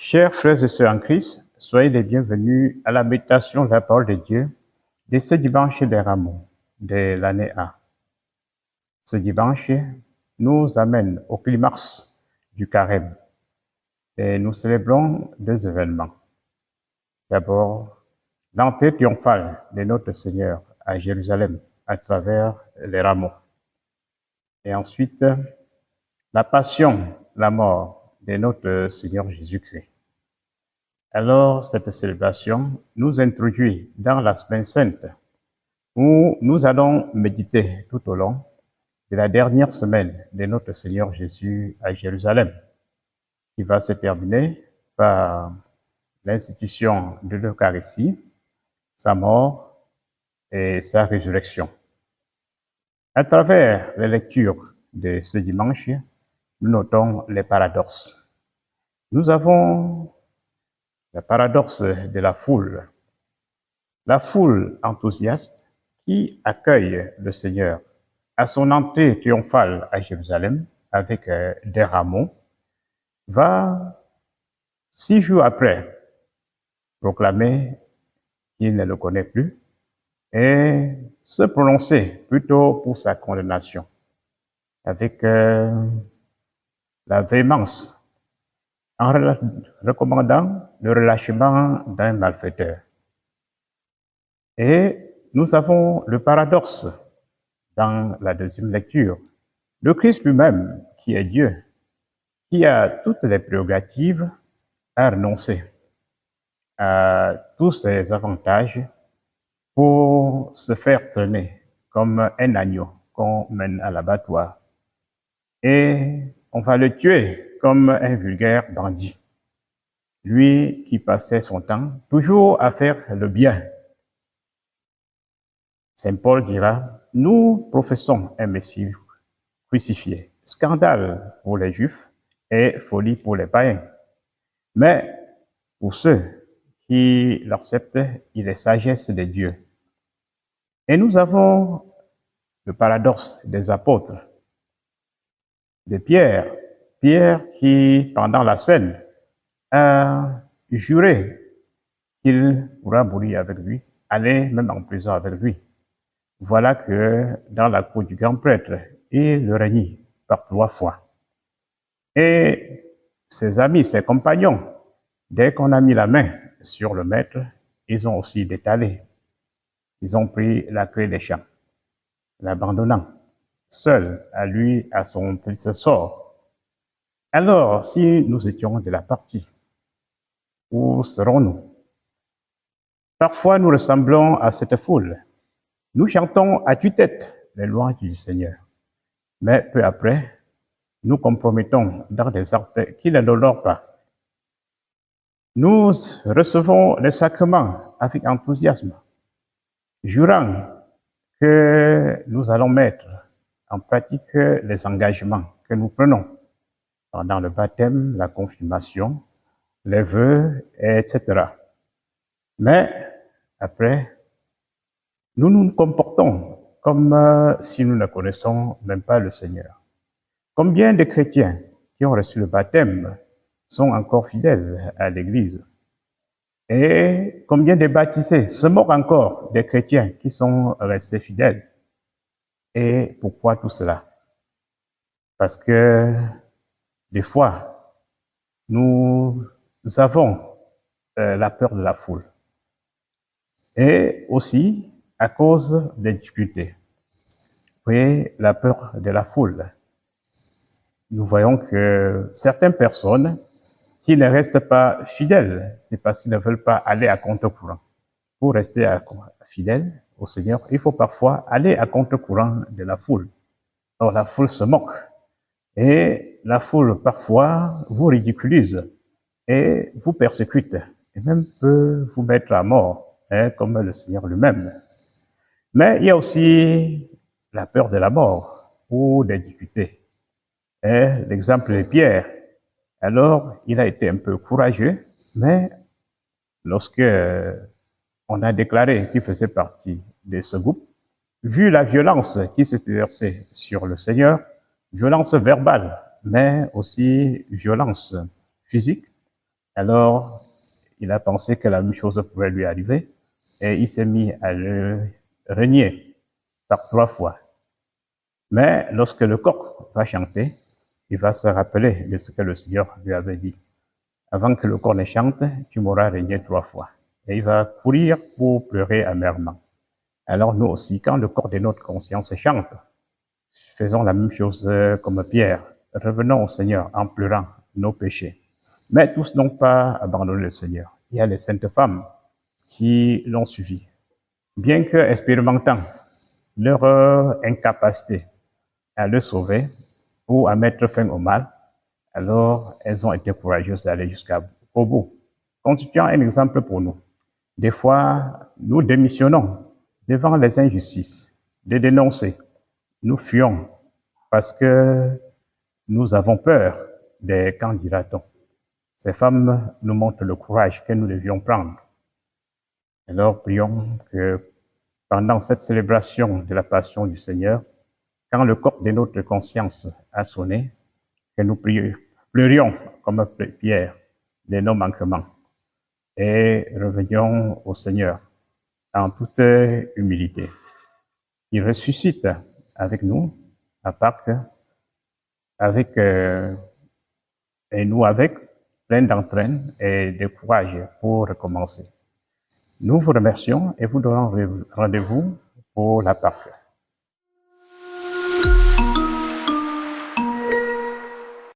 Chers frères et sœurs en Christ, soyez les bienvenus à la méditation de la parole de Dieu de ce dimanche des Rameaux de l'année A. Ce dimanche nous amène au climax du Carême et nous célébrons deux événements. D'abord, l'entrée triomphale de notre Seigneur à Jérusalem à travers les rameaux. Et ensuite, la passion, la mort de notre Seigneur Jésus-Christ. Alors, cette célébration nous introduit dans la semaine sainte où nous allons méditer tout au long de la dernière semaine de notre Seigneur Jésus à Jérusalem, qui va se terminer par l'institution de l'Eucharistie, sa mort et sa résurrection. À travers les lectures de ce dimanche, nous notons les paradoxes. Nous avons le paradoxe de la foule enthousiaste qui accueille le Seigneur à son entrée triomphale à Jérusalem avec des rameaux, va 6 jours après proclamer qu'il ne le connaît plus et se prononcer plutôt pour sa condamnation avec la véhémence en recommandant le relâchement d'un malfaiteur. Et nous avons le paradoxe dans la deuxième lecture. Le Christ lui-même, qui est Dieu, qui a toutes les prérogatives, a renoncé à tous ses avantages pour se faire traîner comme un agneau qu'on mène à l'abattoir. Et on va le tuer comme un vulgaire bandit. Lui qui passait son temps toujours à faire le bien. Saint Paul dira, nous professons un Messie crucifié, scandale pour les Juifs et folie pour les païens. Mais pour ceux qui l'acceptent, il est sagesse de Dieu. Et nous avons le paradoxe des apôtres, de Pierre. Pierre qui, pendant la scène, a juré qu'il pourra mourir avec lui, aller même en prison avec lui. Voilà que dans la cour du grand prêtre, il le renie par 3 fois. Et ses amis, ses compagnons, dès qu'on a mis la main sur le maître, ils ont aussi détalé. Ils ont pris la clé des champs, l'abandonnant, seul à lui, à son triste sort. Alors, si nous étions de la partie, où serons-nous? Parfois, nous ressemblons à cette foule. Nous chantons à tue-tête les louanges du Seigneur. Mais peu après, nous compromettons dans des actes qui ne l'honorent pas. Nous recevons les sacrements avec enthousiasme, jurant que nous allons mettre en pratique les engagements que nous prenons pendant le baptême, la confirmation, les vœux, etc. Mais après, nous nous comportons comme si nous ne connaissons même pas le Seigneur. Combien de chrétiens qui ont reçu le baptême sont encore fidèles à l'Église? Et combien de baptisés se moquent encore des chrétiens qui sont restés fidèles? Et pourquoi tout cela? Parce que des fois, nous avons la peur de la foule. Et aussi à cause des difficultés. Vous voyez, la peur de la foule. Nous voyons que certaines personnes qui ne restent pas fidèles, c'est parce qu'ils ne veulent pas aller à contre-courant. Pour rester fidèle au Seigneur, il faut parfois aller à contre-courant de la foule. Or, la foule se moque. Et la foule, parfois, vous ridiculise et vous persécute, et même peut vous mettre à mort, comme le Seigneur lui-même. Mais il y a aussi la peur de la mort ou des difficultés. L'exemple de Pierre. Alors, il a été un peu courageux, mais lorsque on a déclaré qu'il faisait partie de ce groupe, vu la violence qui s'est exercée sur le Seigneur, violence verbale, mais aussi violence physique, Alors, il a pensé que la même chose pouvait lui arriver et il s'est mis à le renier par 3 fois. Mais lorsque le coq va chanter, il va se rappeler de ce que le Seigneur lui avait dit. Avant que le coq ne chante, tu m'auras régné 3 fois. Et il va courir pour pleurer amèrement. Alors nous aussi, quand le corps de notre conscience chante, faisons la même chose comme Pierre. Revenons au Seigneur en pleurant nos péchés. Mais tous n'ont pas abandonné le Seigneur. Il y a les saintes femmes qui l'ont suivi. Bien que expérimentant leur incapacité à le sauver ou à mettre fin au mal, alors elles ont été courageuses d'aller jusqu'au bout, constituant un exemple pour nous. Des fois, nous démissionnons devant les injustices, de dénoncer. Nous fuyons parce que nous avons peur des qu'en dira-t-on. Ces femmes nous montrent le courage que nous devions prendre. Alors prions que pendant cette célébration de la Passion du Seigneur, quand le coq de notre conscience a sonné, que nous pleurions comme Pierre de nos manquements et revenions au Seigneur en toute humilité. Il ressuscite avec nous à Pâques, et nous avec, plein d'entrain et de courage pour recommencer. Nous vous remercions et vous donnons rendez-vous pour la Pâques.